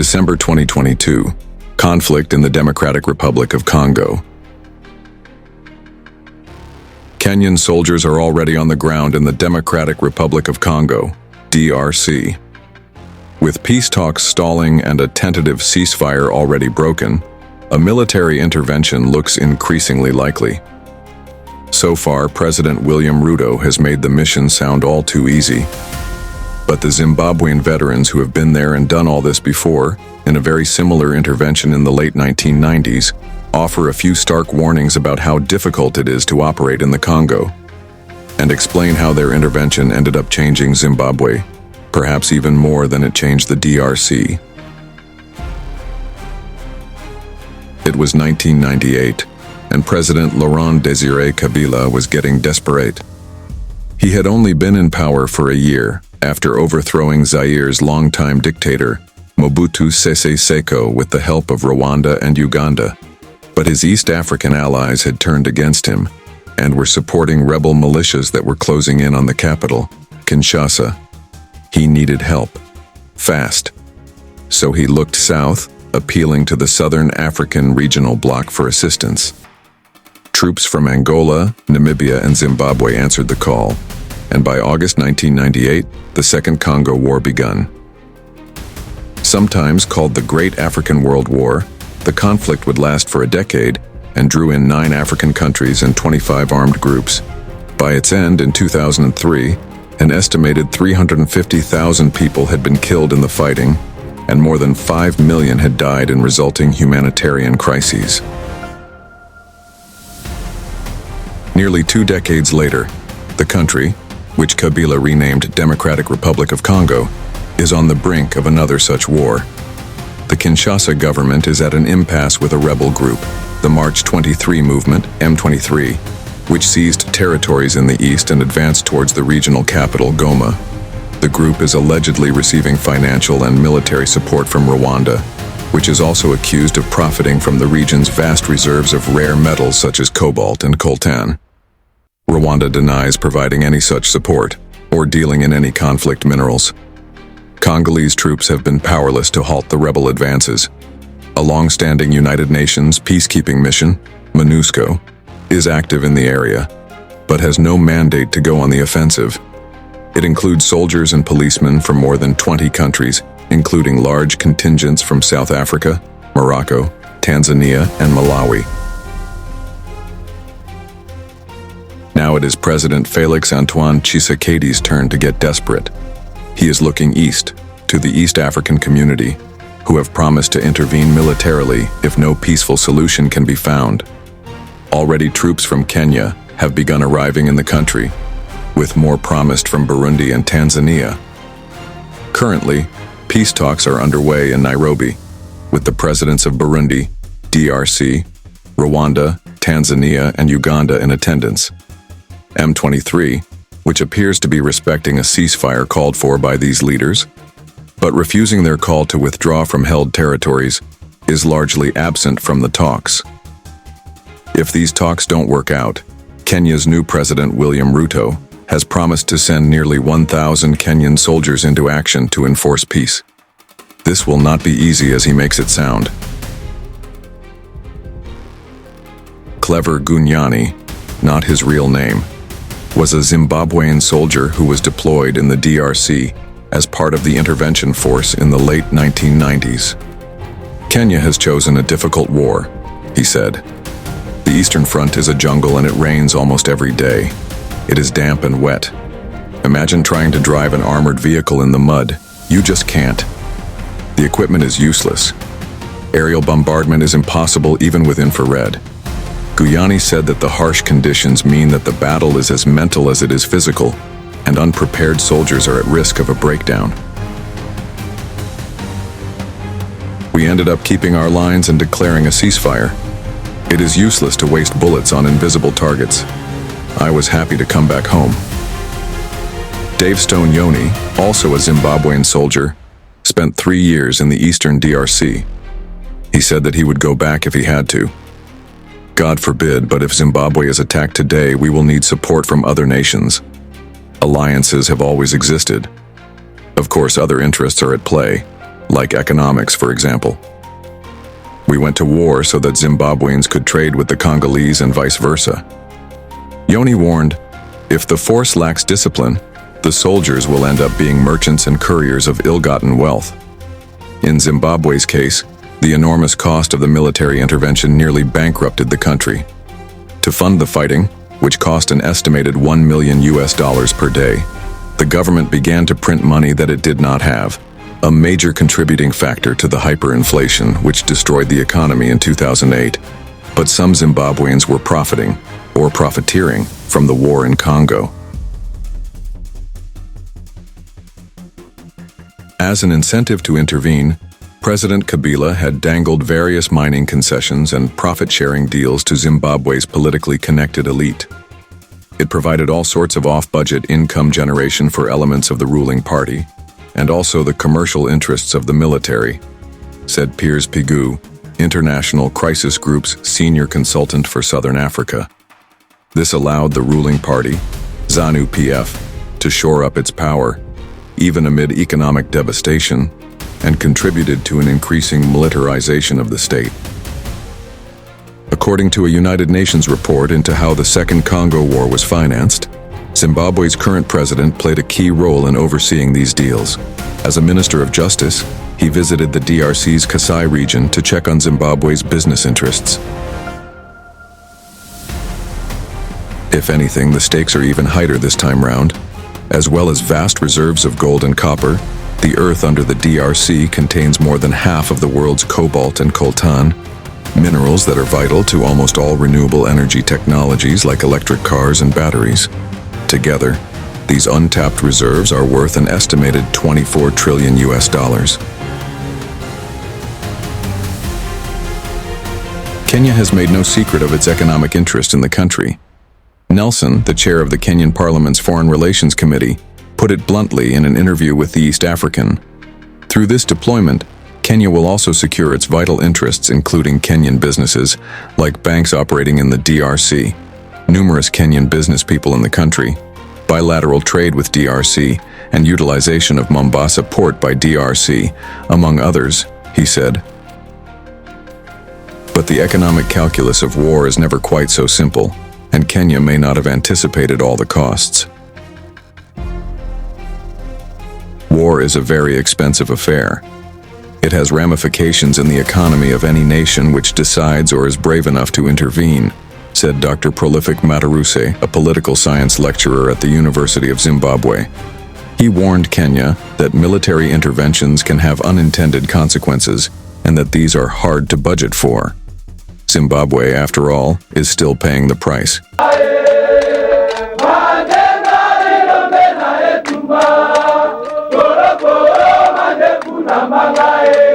December 2022. Conflict in the Democratic Republic of Congo. Kenyan soldiers are already on the ground in the Democratic Republic of Congo, DRC. With peace talks stalling and a tentative ceasefire already broken, a military intervention looks increasingly likely. So far, President William Ruto has made the mission sound all too easy. But the Zimbabwean veterans who have been there and done all this before, in a very similar intervention in the late 1990s, offer a few stark warnings about how difficult it is to operate in the Congo, and explain how their intervention ended up changing Zimbabwe, perhaps even more than it changed the DRC. It was 1998, and President Laurent Désiré Kabila was getting desperate. He had only been in power for a year, after overthrowing Zaire's longtime dictator, Mobutu Sese Seko, with the help of Rwanda and Uganda. But his East African allies had turned against him, and were supporting rebel militias that were closing in on the capital, Kinshasa. He needed help. Fast. So he looked south, appealing to the Southern African regional bloc for assistance. Troops from Angola, Namibia, and Zimbabwe answered the call, and by August 1998, the Second Congo War begun. Sometimes called the Great African World War, the conflict would last for a decade and drew in 9 African countries and 25 armed groups. By its end in 2003, an estimated 350,000 people had been killed in the fighting, and more than 5 million had died in resulting humanitarian crises. Nearly 2 decades later, the country, which Kabila renamed Democratic Republic of Congo, is on the brink of another such war. The Kinshasa government is at an impasse with a rebel group, the March 23 movement, M23, which seized territories in the east and advanced towards the regional capital, Goma. The group is allegedly receiving financial and military support from Rwanda, which is also accused of profiting from the region's vast reserves of rare metals such as cobalt and coltan. Rwanda denies providing any such support, or dealing in any conflict minerals. Congolese troops have been powerless to halt the rebel advances. A long-standing United Nations peacekeeping mission, MONUSCO, is active in the area, but has no mandate to go on the offensive. It includes soldiers and policemen from more than 20 countries, including large contingents from South Africa, Morocco, Tanzania, and Malawi. Now it is President Félix-Antoine Tshisekedi's turn to get desperate. He is looking east, to the East African community, who have promised to intervene militarily if no peaceful solution can be found. Already troops from Kenya have begun arriving in the country, with more promised from Burundi and Tanzania. Currently, peace talks are underway in Nairobi, with the presidents of Burundi, DRC, Rwanda, Tanzania, and Uganda in attendance. M23, which appears to be respecting a ceasefire called for by these leaders, but refusing their call to withdraw from held territories, is largely absent from the talks. If these talks don't work out, Kenya's new president William Ruto has promised to send nearly 1,000 Kenyan soldiers into action to enforce peace. This will not be easy as he makes it sound. Clever Gunyani, not his real name, was a Zimbabwean soldier who was deployed in the DRC as part of the intervention force in the late 1990s. Kenya has chosen a difficult war, he said. The Eastern Front is a jungle and it rains almost every day. It is damp and wet. Imagine trying to drive an armored vehicle in the mud. You just can't. The equipment is useless. Aerial bombardment is impossible even with infrared. Guyani said that the harsh conditions mean that the battle is as mental as it is physical, and unprepared soldiers are at risk of a breakdown. We ended up keeping our lines and declaring a ceasefire. It is useless to waste bullets on invisible targets. I was happy to come back home. Dave Stone Yoni, also a Zimbabwean soldier, spent 3 years in the eastern DRC. He said that he would go back if he had to. God forbid, but if Zimbabwe is attacked today, we will need support from other nations. Alliances have always existed. Of course, other interests are at play, like economics, for example. We went to war so that Zimbabweans could trade with the Congolese and vice versa. Yoni warned, if the force lacks discipline, the soldiers will end up being merchants and couriers of ill-gotten wealth. In Zimbabwe's case, the enormous cost of the military intervention nearly bankrupted the country. To fund the fighting, which cost an estimated $1 million per day, the government began to print money that it did not have, a major contributing factor to the hyperinflation which destroyed the economy in 2008. But some Zimbabweans were profiting, or profiteering, from the war in Congo. As an incentive to intervene, President Kabila had dangled various mining concessions and profit-sharing deals to Zimbabwe's politically connected elite. It provided all sorts of off-budget income generation for elements of the ruling party, and also the commercial interests of the military, said Piers Pigou, International Crisis Group's senior consultant for Southern Africa. This allowed the ruling party, ZANU-PF, to shore up its power, even amid economic devastation, and contributed to an increasing militarization of the state. According to a United Nations report into how the Second Congo War was financed, Zimbabwe's current president played a key role in overseeing these deals. As a minister of justice, he visited the DRC's Kasai region to check on Zimbabwe's business interests. If anything, the stakes are even higher this time round. As well as vast reserves of gold and copper, the earth under the DRC contains more than half of the world's cobalt and coltan, minerals that are vital to almost all renewable energy technologies like electric cars and batteries. Together, these untapped reserves are worth an estimated $24 trillion. Kenya has made no secret of its economic interest in the country. Nelson, the chair of the Kenyan Parliament's Foreign Relations Committee, put it bluntly in an interview with the East African. Through this deployment, Kenya will also secure its vital interests, including Kenyan businesses, like banks operating in the DRC, numerous Kenyan business people in the country, bilateral trade with DRC, and utilization of Mombasa port by DRC, among others, he said. But the economic calculus of war is never quite so simple, and Kenya may not have anticipated all the costs. War is a very expensive affair. It has ramifications in the economy of any nation which decides or is brave enough to intervene, said Dr. Prolific Mataruse, a political science lecturer at the University of Zimbabwe. He warned Kenya that military interventions can have unintended consequences and that these are hard to budget for. Zimbabwe, after all, is still paying the price. Manga